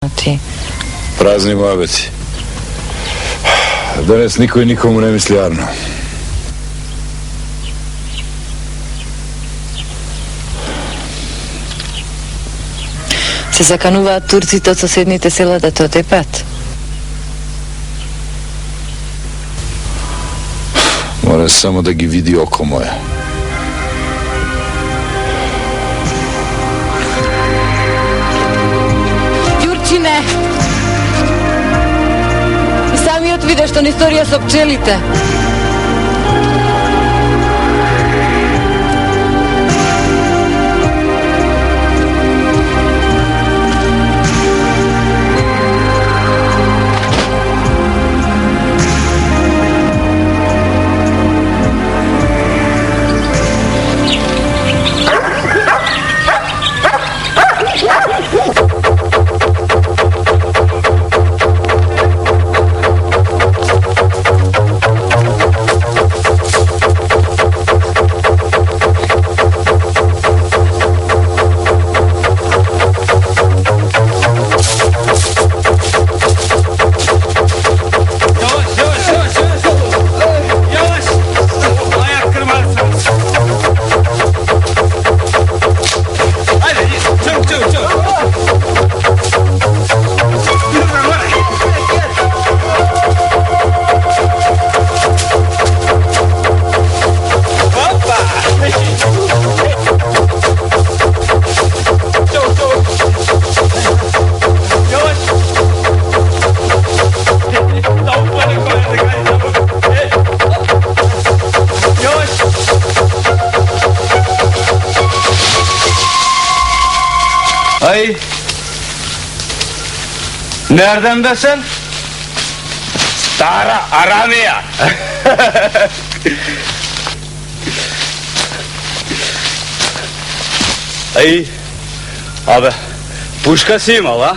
Ti. Prazni muhabeti. Danas niko i nikomu ne misli javno. Se zakануваат турците од соседните села да те отепат? Mora samo da gi vidi oko moje. Ѓурчине! И самиот видеш што не историја со пчелите. Ay, nereden besin? Stara Aramija. Ay, abi, puška si imao, a?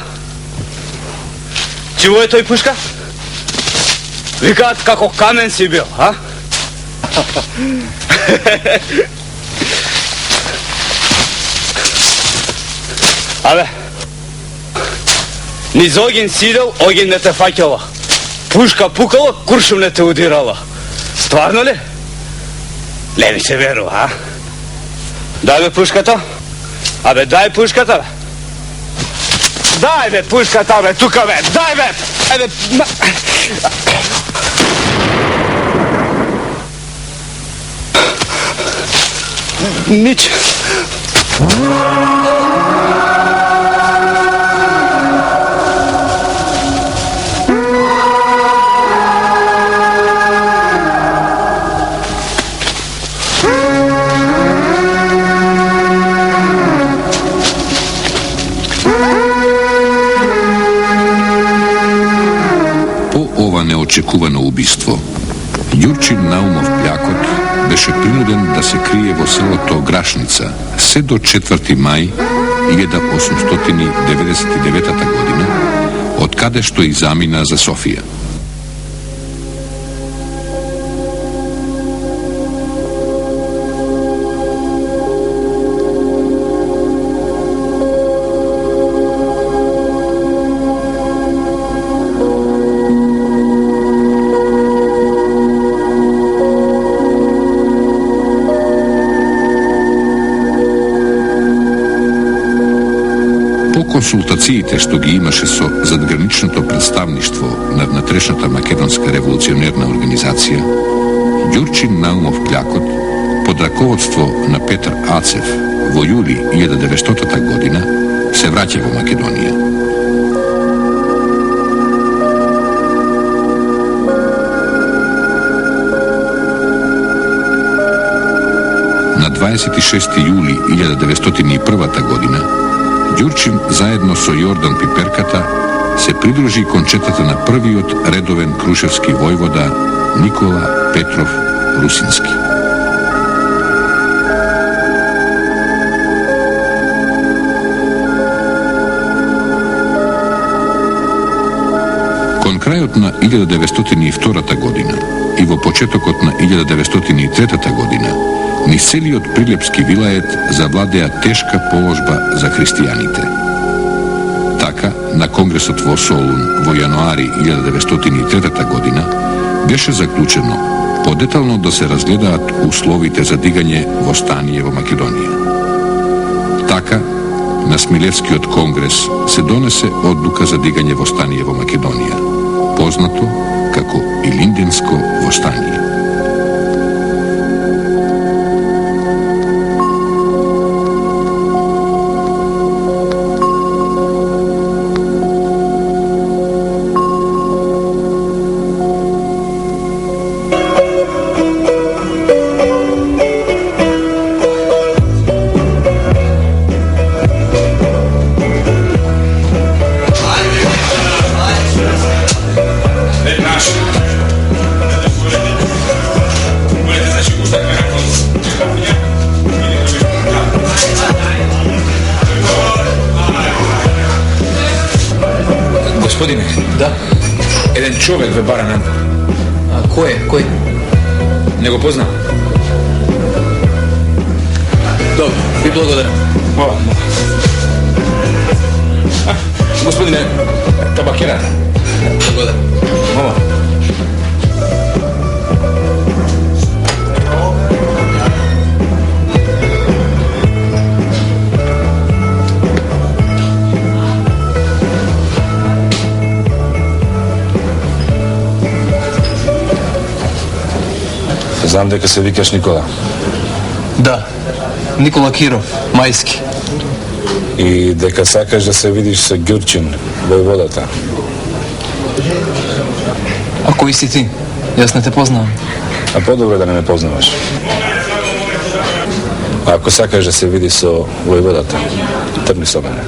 Čего je to i puška? Викат, како камен си бил, а? Абе, низ огин сидел, огин не те фаќала. Пушка пукала, куршум не те удирала. Стварно ли? Не ми се верува, а? Дај бе пушката. Абе, дај пушката, бе. Дај бе пушката, бе, тука бе, дај бе. Абе, Нич. Неочекувано убиство, Ѓурчин Наумов Плјакот беше принуден да се крие во селото Грашница се до 4. мај 1899 година, од каде што и замина за Софија. Консултациите што ги имаше со задграничното представништво на внатрешната македонска револуционерна организација, Ѓурчин Наумов Плјакот, под раководство на Петар Ацев, во јули 1900 година, се враќа во Македонија. На 26. јули 1901 година, Ѓурчин заедно со Јордан Пиперката се придружи кончетата на првиот редовен крушевски војвода Никола Петров Русински. Кон крајот на 1902 година и во почетокот на 1903 година низ целиот Прилепски вилает завладеа тешка положба за христијаните. Така, na kongresotvo Solun vo januari 1903 godina беше заклучено подетално да се разгледаат условите за дигanje восстание во Македонија. Така, на Смилевскиот конгрес се донесе одлука за дигanje восстание во Македонија, познато како Илинденско восстание. Gospodine, Da? jedan čovjek ve bara nam. A ko je? Koji? Nego poznam. Dobro, vi благодарам. Mola. Gospodine, tabakera. Благодарам. Mola. Знам дека се викаш Никола. Да, Никола Киров, Мајски. И дека сакаш да се видиш со Ѓурчин, војводата. А кој си ти? Јас не те познавам. А подобро да не ме познаваш. А ако сакаш да се видиш со војводата, тргни со мене.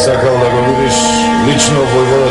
Сакал да го видиш лично војвода